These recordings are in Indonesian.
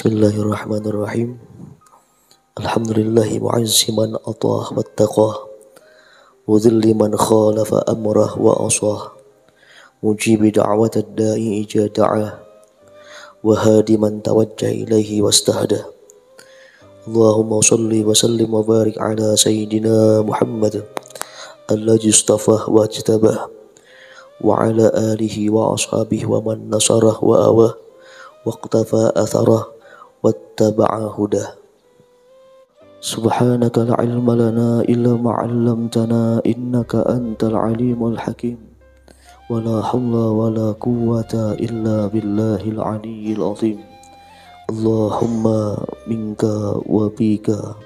Bismillahirrahmanirrahim. Alhamdulillahi mu'izzi man atah wattaqah wa dhilli man khalafa amrah wa asah mujibi da'watad da'i ija da'ah wa hadi man tawajjah ilaihi wastahdah. Allahumma salli wa sallim wa barik ala sayyidina Muhammad alladhi istafah wa ajtabah wa ala alihi wa ashabihi wa man nasarah wa awah wa iqtafa atharah wattaba'a hudah. Subhanaka la ilma lana illa ma 'allamtana innaka antal alimul hakim. Wala hawla wala quwwata illa billahil aliyyil azim. Allahumma minka wa bika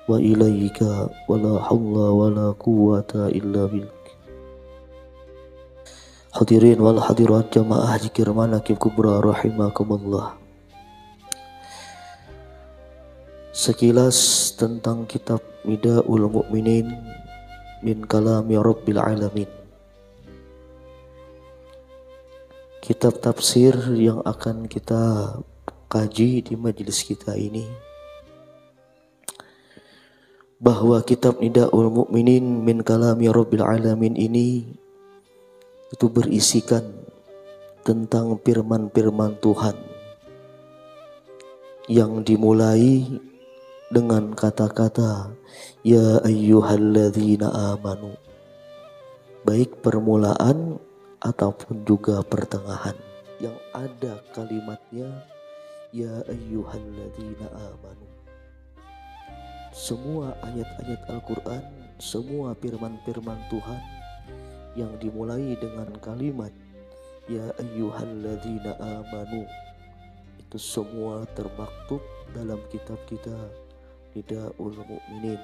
wa ilaika wala hawla wala quwwata illa billah. Hadirin wal hadirat jamaah zikir manaqib kubra rahimakumullah. Sekilas tentang kitab Mida'ul Mu'minin min kalami Rabbil Alamin. Kitab tafsir yang akan kita kaji di majelis kita ini, bahwa kitab Mida'ul Mu'minin min kalami Rabbil Alamin ini itu berisikan tentang firman-firman Tuhan yang dimulai dengan kata-kata ya ayyuhalladzina amanu, baik permulaan ataupun juga pertengahan yang ada kalimatnya ya ayyuhalladzina amanu. Semua ayat-ayat Al-Quran, semua firman-firman Tuhan yang dimulai dengan kalimat ya ayyuhalladzina amanu, itu semua termaktub dalam kitab kita Mida'ul Mu'minin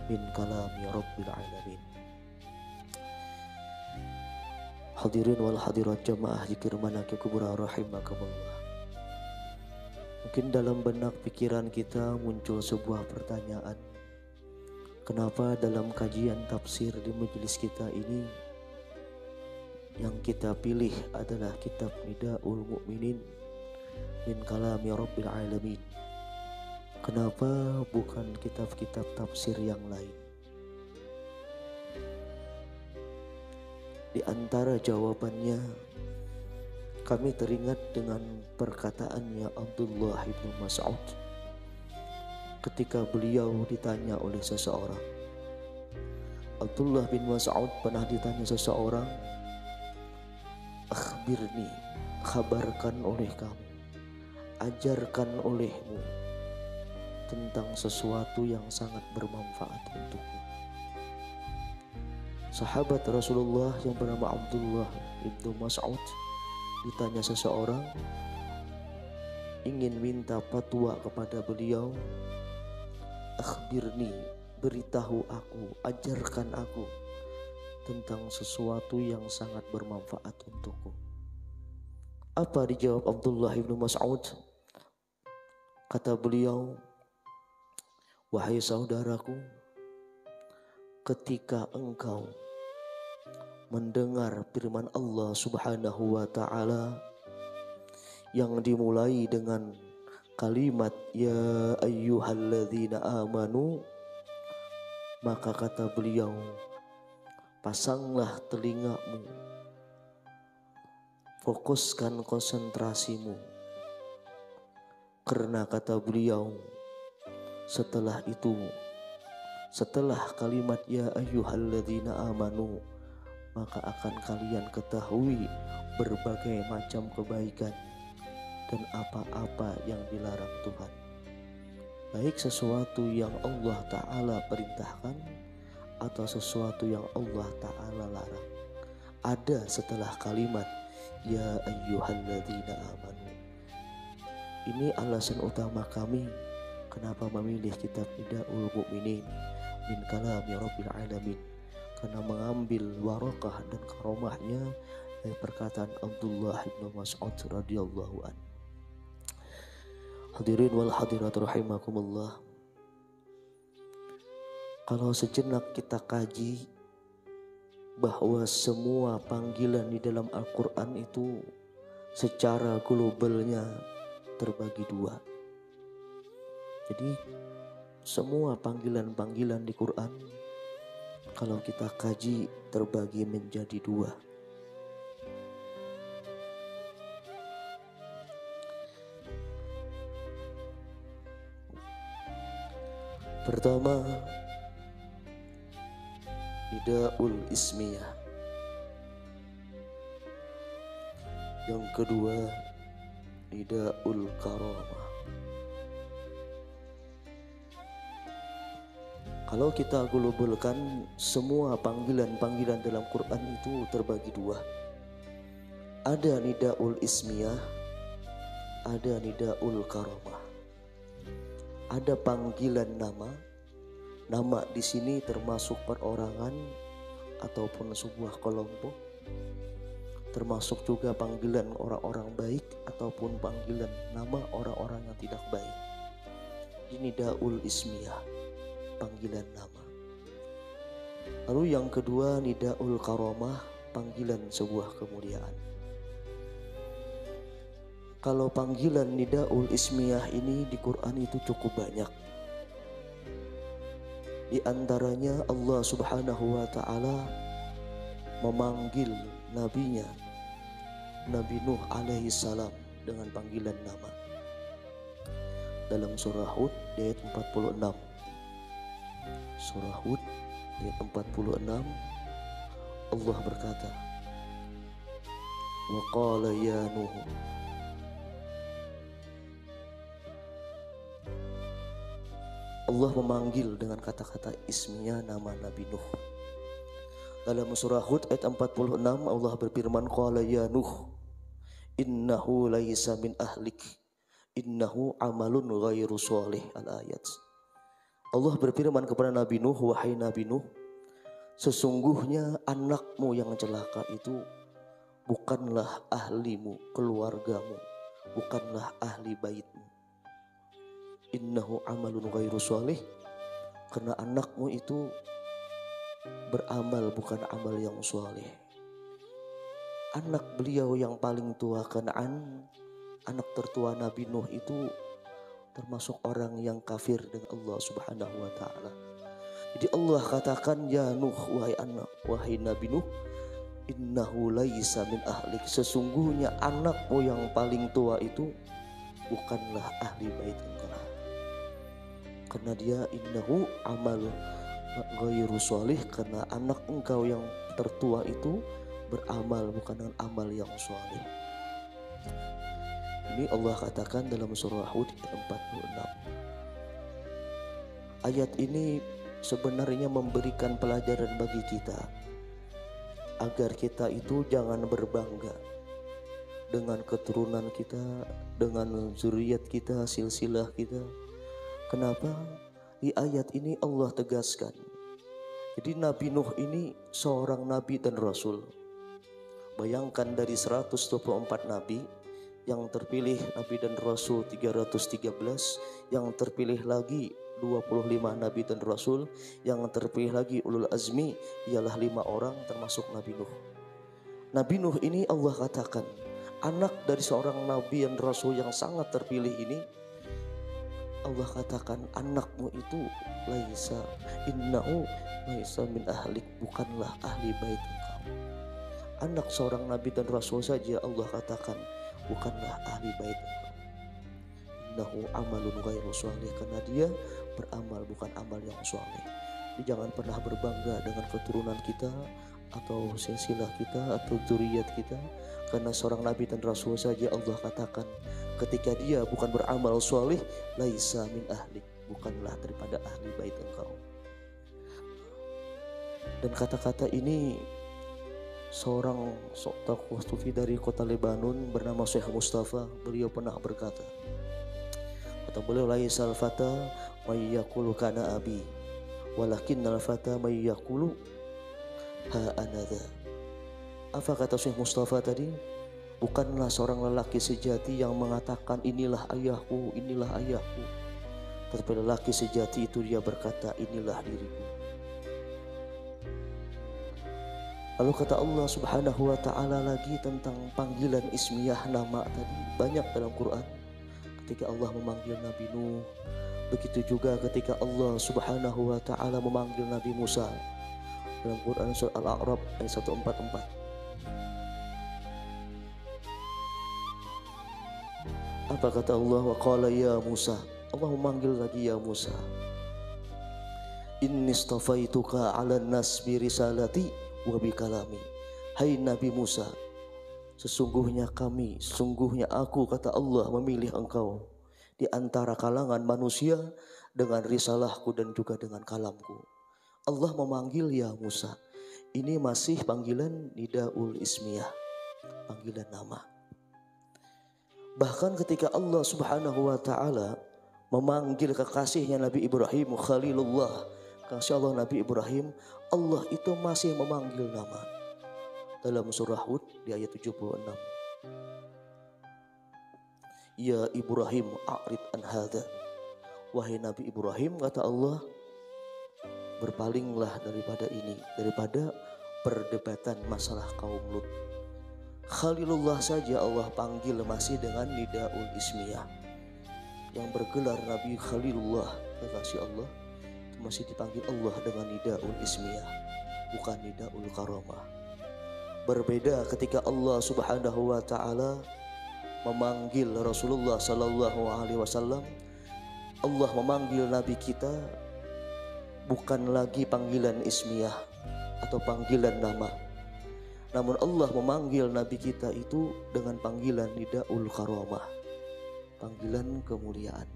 min kalami Rabbil Alamin. Hadirin wal hadirat jamaah zikir manaqib kubra rahimakumullah. Mungkin dalam benak pikiran kita muncul sebuah pertanyaan, kenapa dalam kajian tafsir di majelis kita ini yang kita pilih adalah kitab Mida'ul Mu'minin min kalami Rabbil Alamin? Kenapa bukan kitab-kitab tafsir yang lain? Di antara jawabannya, kami teringat dengan perkataannya Abdullah bin Mas'ud ketika beliau ditanya oleh seseorang. Abdullah bin Mas'ud pernah ditanya seseorang, akhbirni, kabarkan oleh kamu, ajarkan olehmu tentang sesuatu yang sangat bermanfaat untukmu. Sahabat Rasulullah yang bernama Abdullah bin Mas'ud ditanya seseorang, ingin minta fatwa kepada beliau, akhbirni, beritahu aku, ajarkan aku tentang sesuatu yang sangat bermanfaat untukku. Apa dijawab Abdullah bin Mas'ud? Kata beliau, wahai saudaraku, ketika engkau mendengar firman Allah Subhanahu wa ta'ala yang dimulai dengan kalimat ya ayyuhalladzina amanu, maka kata beliau, pasanglah telingamu, fokuskan konsentrasimu, karena kata beliau, setelah itu, setelah kalimat ya ayyuhalladzina amanu, maka akan kalian ketahui berbagai macam kebaikan dan apa-apa yang dilarang Tuhan, baik sesuatu yang Allah Ta'ala perintahkan atau sesuatu yang Allah Ta'ala larang, ada setelah kalimat ya ayyuhalladzina amanu. Ini alasan utama kami kenapa memilih kitab Mida'ul Mu'minin min kalami Rabbil Alamin, karena mengambil warakah dan karomahnya dari perkataan Abdullah bin Mas'ud radhiyallahu an. Hadirin wal hadirat rahimakumullah. Kalau sejenak kita kaji bahwa semua panggilan di dalam Al-Quran itu secara globalnya terbagi dua. Jadi semua panggilan-panggilan di Quran kalau kita kaji terbagi menjadi dua. Pertama, Nidaul Ismiyah. Yang kedua, Nidaul Karamah. Kalau kita globalkan, semua panggilan-panggilan dalam Quran itu terbagi dua. Ada Nidaul Ismiyah, ada Nidaul Karamah. Ada panggilan nama. Nama di sini termasuk perorangan ataupun sebuah kelompok. Termasuk juga panggilan orang-orang baik ataupun panggilan nama orang-orang yang tidak baik. Ini Nidaul Ismiyah, panggilan nama. Lalu yang kedua, Nidaul Karamah, panggilan sebuah kemuliaan. Kalau panggilan Nidaul Ismiyah ini di Quran itu cukup banyak. Di antaranya Allah Subhanahu wa Ta'ala memanggil nabinya Nabi Nuh alaihi salam dengan panggilan nama. Dalam surah Hud ayat 46. Surah Hud ayat 46, Allah berkata, "Wa qala ya Nuh." Allah memanggil dengan kata-kata ismiyah nama Nabi Nuh. Dalam surah Hud ayat 46 Allah berfirman, "Qala ya Nuh, innahu laisa min ahlik, innahu amalun ghairu sholih." Al-ayat. Allah berfirman kepada Nabi Nuh, "Wahai Nabi Nuh, sesungguhnya anakmu yang celaka itu bukanlah ahlimu, keluargamu, bukanlah ahli baitmu. Innahu amalun ghairu sholih." Karena anakmu itu beramal bukan amal yang sholih. Anak beliau yang paling tua, Kan'an, anak tertua Nabi Nuh, itu termasuk orang yang kafir dengan Allah Subhanahu wa Ta'ala. Jadi Allah katakan, "Ya Nuh, wahai anak, wahai Nabi Nuh, innahu laisa min ahlik." Sesungguhnya anakmu yang paling tua itu bukanlah ahli bait engkau. Karena dia innahu amal ghairu sholih, karena anak engkau yang tertua itu beramal bukan dengan amal yang sholih. Ini Allah katakan dalam surah Hud 46. Ayat ini sebenarnya memberikan pelajaran bagi kita agar kita itu jangan berbangga dengan keturunan kita, dengan zuriat kita, silsilah kita. Kenapa? Di ayat ini Allah tegaskan. Jadi Nabi Nuh ini seorang nabi dan rasul. Bayangkan dari 124 nabi, yang terpilih nabi dan rasul 313, yang terpilih lagi 25 nabi dan rasul, yang terpilih lagi ulul azmi ialah 5 orang termasuk Nabi Nuh. Nabi Nuh ini Allah katakan anak dari seorang nabi dan rasul yang sangat terpilih ini. Allah katakan anakmu itu laisa, innahu laisa min ahlik, bukanlah ahli bait engkau. Anak seorang nabi dan rasul saja Allah katakan bukanlah ahli bait engkau. Innahu amalun ghairu sholih, karena dia beramal bukan amal yang sholih. Jadi jangan pernah berbangga dengan keturunan kita atau silsilah kita atau zuriat kita, karena seorang nabi dan rasul saja Allah katakan ketika dia bukan beramal sholih, laisa min ahlik, bukanlah daripada ahli bait engkau. Dan kata-kata ini seorang tokoh sufi dari kota Lebanon bernama Syekh Mustafa, beliau pernah berkata, kata beliau, laisal fata may yaqulu kana abi, walakinnal fata may yaqulu ha anadha. Apa kata Syekh Mustafa tadi? Bukanlah seorang lelaki sejati yang mengatakan inilah ayahku, inilah ayahku. Tetapi lelaki sejati itu dia berkata inilah diriku. Lalu kata Allah Subhanahu wa Ta'ala lagi tentang panggilan ismiyah nama tadi, banyak dalam Quran. ketika Allah memanggil Nabi Nuh. Begitu juga ketika Allah Subhanahu wa taala memanggil Nabi Musa dalam Quran surah Al-A'raf ayat 144. Apa kata Allah? Wa qala ya Musa. Allah memanggil lagi ya Musa. Inni istafaituka 'alan nas bi risalati wa bi kalami. Hai Nabi Musa, sesungguhnya aku kata Allah memilih engkau di antara kalangan manusia dengan risalahku dan juga dengan kalamku. Allah memanggil ya Musa. Ini masih panggilan nidaul ismiyah, panggilan nama. Bahkan ketika Allah Subhanahu wa taala memanggil kekasihnya Nabi Ibrahim, Khalilullah, kasih Allah Nabi Ibrahim, Allah itu masih memanggil nama. Dalam surah Hud di ayat 76. Ya Ibrahim a'rid an hadha. Wahai Nabi Ibrahim, kata Allah, berpalinglah daripada ini, daripada perdebatan masalah kaum Lut. Khalilullah saja Allah panggil masih dengan nidaul ismiyah. Yang bergelar Nabi Khalilullah, kekasih Allah, itu masih dipanggil Allah dengan nidaul ismiyah, bukan nidaul karamah. Berbeda ketika Allah Subhanahu wa taala memanggil Rasulullah sallallahu alaihi wasallam. Allah memanggil Nabi kita bukan lagi panggilan ismiyah atau panggilan nama. Namun Allah memanggil Nabi kita itu dengan panggilan nidaul karamah, panggilan kemuliaan.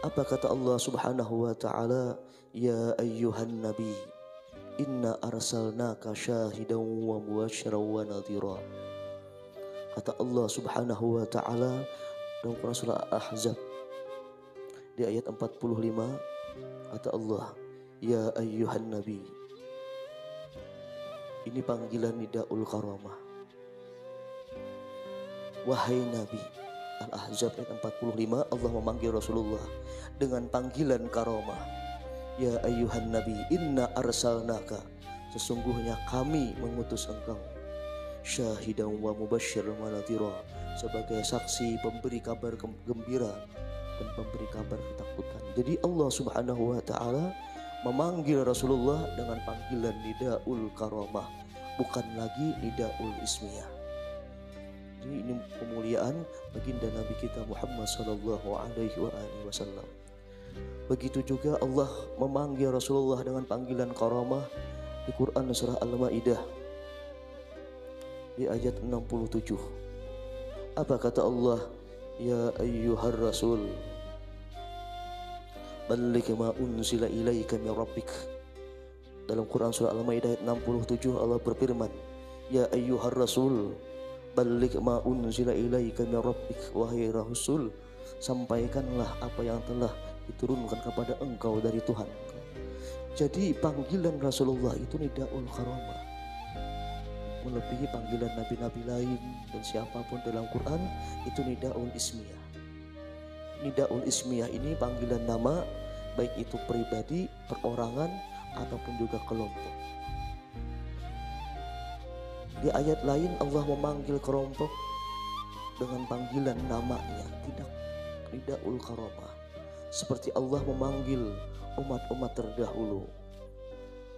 Apa kata Allah Subhanahu wa taala? Ya ayyuhan nabi, inna arsalnaka syahidan wa mubasysyiran wa nadhira. Kata Allah Subhanahu wa taala dalam Quran surah Al-Ahzab di ayat 45, kata Allah, ya ayyuhan nabi. Ini panggilan nidaul karamah. Wahai Nabi. Al-Ahzab ayat 45, Allah memanggil Rasulullah dengan panggilan karamah. Ya ayyuhan nabi, inna arsalnaka. Sesungguhnya kami mengutus engkau. Syahidan wa mubasysyiran wa nadhira, sebagai saksi, pemberi kabar gembira dan pemberi kabar ketakutan. Jadi Allah Subhanahu wa taala memanggil Rasulullah dengan panggilan nidaul karamah, bukan lagi nidaul ismiyah. Jadi ini kemuliaan baginda Nabi kita Muhammad sallallahu alaihi wasallam. Begitu juga Allah memanggil Rasulullah dengan panggilan karamah di Quran surah Al-Maidah di ayat 67. Apa kata Allah? Ya ayyuhar rasul, balligh ma unzila ilaika min rabbik. Dalam Quran surah Al-Maidah ayat 67 Allah berfirman, ya ayyuhar rasul, balligh ma unzila ilaika min rabbik. Wahai Rasul, sampaikanlah apa yang telah diturunkan kepada engkau dari Tuhan. Jadi panggilan Rasulullah itu nidaul karamah, melebihi panggilan nabi-nabi lain dan siapapun dalam Quran. Itu nidaul ismiyah. Nidaul ismiyah ini panggilan nama, baik itu pribadi, perorangan, ataupun juga kelompok. Di ayat lain Allah memanggil kelompok dengan panggilan namanya, tidak nidaul karamah. Seperti Allah memanggil umat-umat terdahulu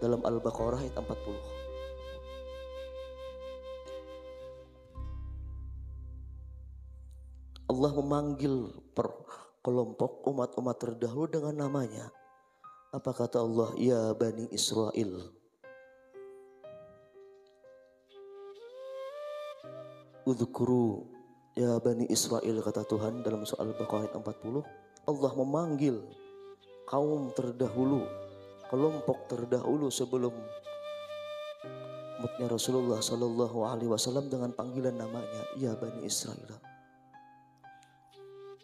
dalam Al-Baqarah ayat 40. Allah memanggil kelompok umat-umat terdahulu dengan namanya. Apa kata Allah? Ya Bani Israel, Udhkuru ya Bani Israel, kata Tuhan dalam surah Al-Baqarah ayat 40. Allah memanggil kaum terdahulu, kelompok terdahulu sebelum umatnya Rasulullah sallallahu alaihi wasallam dengan panggilan namanya, ya Bani Israel.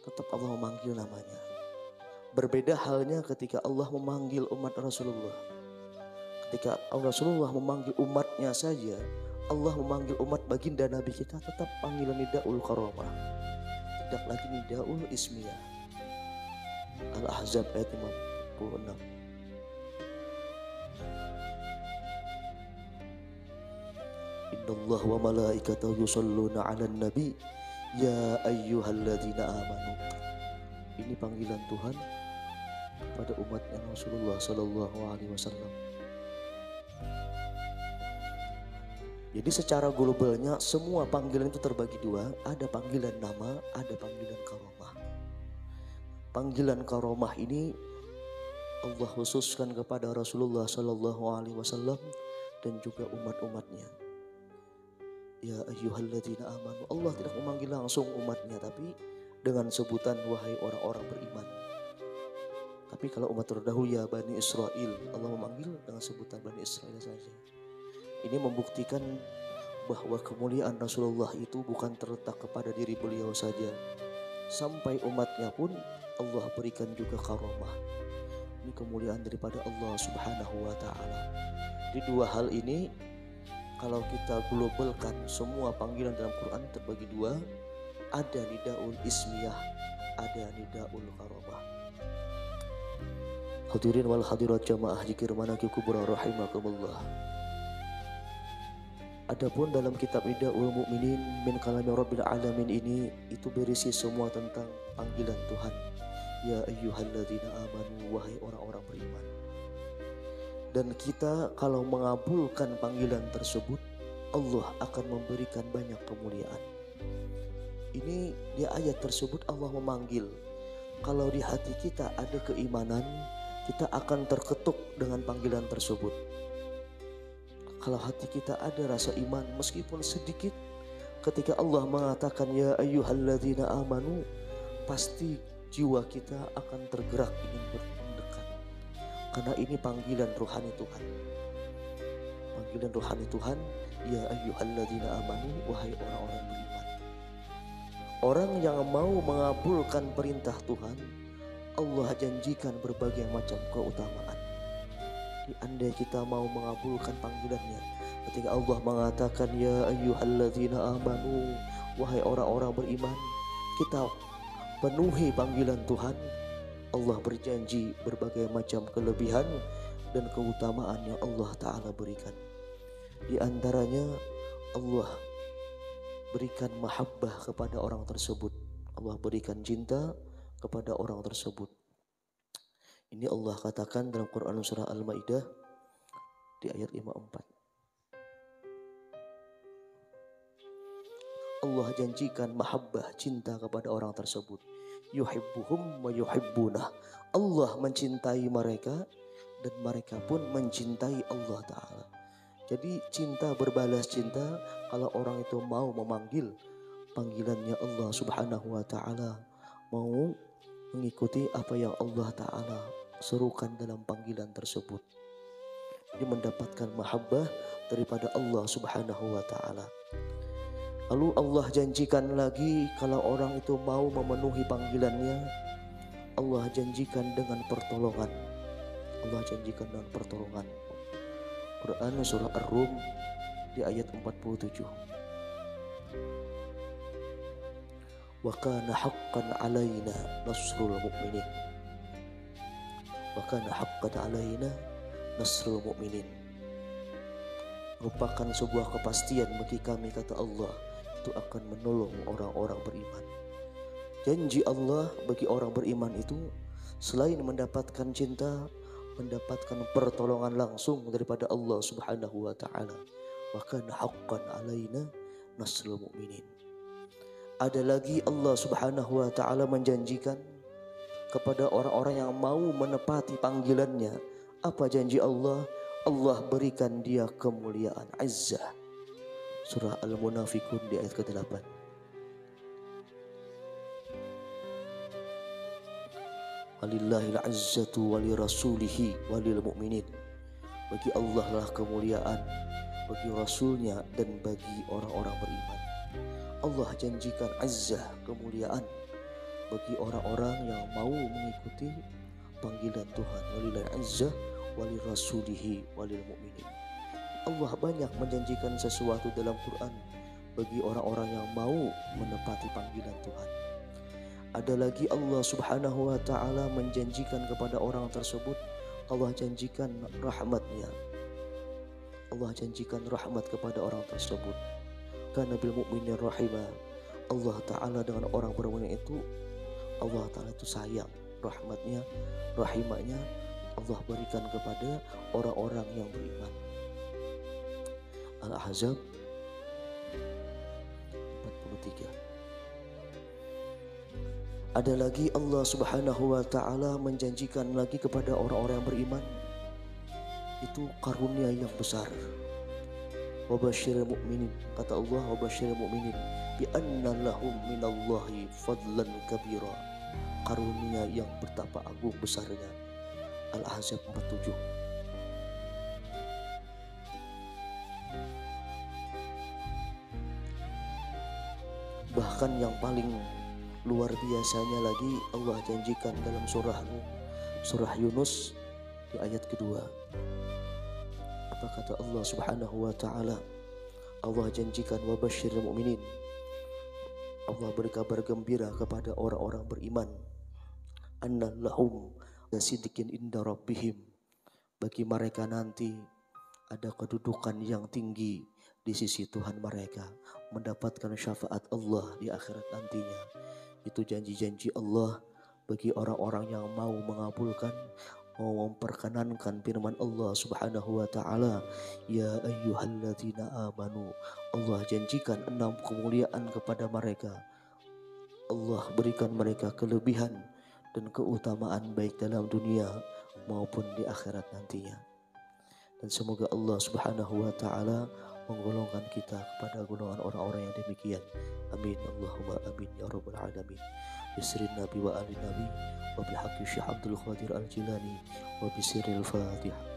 Tetap Allah memanggil namanya. Berbeda halnya ketika Allah memanggil umat Rasulullah. Ketika Rasulullah memanggil umatnya saja, Allah memanggil umat baginda Nabi kita, tetap panggilan nidaul karamah, tidak lagi nidaul ismiyah. Al-Ahzab ayat 56. Innallaha wa malaikatahu yusholluna 'alan nabi Ya ayyuhalladzina amanu. Ini panggilan Tuhan pada umatnya Rasulullah Sallallahu Alaihi Wasallam. Jadi secara globalnya semua panggilan itu terbagi dua, ada panggilan nama, ada panggilan karomah. Panggilan karomah ini Allah khususkan kepada Rasulullah Sallallahu Alaihi Wasallam dan juga umat-umatnya. Ya ayyuhalladzina amanu. Allah tidak memanggil langsung umatnya, tapi dengan sebutan wahai orang-orang beriman. Tapi kalau umat terdahulu ya Bani Israel, Allah memanggil dengan sebutan Bani Israel saja. Ini membuktikan bahwa kemuliaan Rasulullah itu bukan terletak kepada diri beliau saja. Sampai umatnya pun Allah berikan juga karomah. Ini kemuliaan daripada Allah Subhanahu wa Ta'ala. Di dua hal ini, kalau kita globalkan semua panggilan dalam Quran terbagi dua, ada nidaul ismiyah, ada nidaul karomah. Hadirin wal hadirat jamaah zikir manaqib kubra rahimakumullah. Adapun dalam kitab Nidaul Mu'minin min kalami Rabbil Alamin ini, itu berisi semua tentang panggilan Tuhan. Ya ayyuhalladzina amanu, wahai orang-orang beriman. Dan kita kalau mengabulkan panggilan tersebut, Allah akan memberikan banyak kemuliaan. Ini di ayat tersebut Allah memanggil. Kalau di hati kita ada keimanan, kita akan terketuk dengan panggilan tersebut. Kalau hati kita ada rasa iman meskipun sedikit, ketika Allah mengatakan ya ayyuhalladzina amanu, pasti jiwa kita akan tergerak ingin mendekat. Karena ini panggilan rohani Tuhan. Panggilan rohani Tuhan, ya ayyuhalladzina amanu, wahai orang-orang beriman. Orang yang mau mengabulkan perintah Tuhan, Allah janjikan berbagai macam keutamaan. Andai kita mau mengabulkan panggilannya, ketika Allah mengatakan ya ayyuhalladzina amanu, wahai orang-orang beriman, kita penuhi panggilan Tuhan, Allah berjanji berbagai macam kelebihan dan keutamaan yang Allah Ta'ala berikan. Di antaranya Allah berikan mahabbah kepada orang tersebut, Allah berikan cinta kepada orang tersebut. Ini Allah katakan dalam Quran surah Al-Maidah di ayat 54. Allah janjikan mahabbah, cinta kepada orang tersebut. Yuhibbuhum wa yuhibbunah. Allah mencintai mereka dan mereka pun mencintai Allah Ta'ala. Jadi cinta berbalas cinta kalau orang itu mau memanggil panggilannya Allah Subhanahu wa Ta'ala, mau mengikuti apa yang Allah Ta'ala serukan dalam panggilan tersebut. Dia mendapatkan mahabbah daripada Allah Subhanahu wa Ta'ala. Lalu Allah janjikan lagi kalau orang itu mau memenuhi panggilannya, Allah janjikan dengan pertolongan. Allah janjikan dengan pertolongan. Quran surah Ar-Rum di ayat 47. Wa kana haqqan alaina nasrul mu'minin. Wa kana haqqan alaina nasrul mu'minin. Merupakan sebuah kepastian bagi kami, kata Allah, itu akan menolong orang-orang beriman. Janji Allah bagi orang beriman itu selain mendapatkan cinta, mendapatkan pertolongan langsung daripada Allah Subhanahu wa Ta'ala. Wa kana haqqan alaina nasrul mu'minin. Ada lagi Allah Subhanahu wa Ta'ala menjanjikan kepada orang-orang yang mau menepati panggilannya. Apa janji Allah? Allah berikan dia kemuliaan, izzah. Surah Al-Munafikun di ayat ke-8. Walillahil izzatu walirasulihi walil mu'minin. Bagi Allah lah kemuliaan, bagi Rasulnya dan bagi orang-orang beriman. Allah janjikan izzah, kemuliaan bagi orang-orang yang mau mengikuti panggilan Tuhan. Walillahil izzah walirasulihi walil mu'minin. Allah banyak menjanjikan sesuatu dalam Quran bagi orang-orang yang mau menepati panggilan Tuhan. Ada lagi Allah Subhanahu wa Ta'ala menjanjikan kepada orang tersebut, Allah janjikan rahmatnya. Allah janjikan rahmat kepada orang tersebut. Kana bil mu'minin rahimah. Allah Ta'ala dengan orang beriman itu, Allah Ta'ala itu sayang, rahmatnya, rahimahnya Allah berikan kepada orang-orang yang beriman. Al-Ahzab 43. Ada lagi Allah Subhanahu wa Ta'ala menjanjikan lagi kepada orang-orang yang beriman itu karunia yang besar. Wa basyiril mu'minin, kata Allah, wa basyiril mu'minin bi anna lahum minallahi fadlan kabira. Karunia yang betapa agung besarnya. Al-Ahzab 47. Bahkan yang paling luar biasanya lagi Allah janjikan dalam surah Yunus di ayat kedua. Apa kata Allah Subhanahu wa Ta'ala? Allah janjikan wa basyiril mu'minin, Allah beri kabar gembira kepada orang-orang beriman, anna lahum sidqin inda rabbihim, bagi mereka nanti ada kedudukan yang tinggi di sisi Tuhan mereka, mendapatkan syafaat Allah di akhirat nantinya. Itu janji-janji Allah bagi orang-orang yang mau mengabulkan, mau memperkenankan firman Allah Subhanahu wa Ta'ala, ya ayyuhalladzina amanu. Allah janjikan 6 kemuliaan kepada mereka. Allah berikan mereka kelebihan dan keutamaan baik dalam dunia maupun di akhirat nantinya. Dan semoga Allah Subhanahu wa Ta'ala menggolongkan kita kepada golongan orang-orang yang demikian. Amin Allahumma amin ya rabbal alamin. Bisrin Nabi wa ali Nabi wa bihaqqi Syekh Abdul Qadir Al-Jilani wa bisiril Fatihah.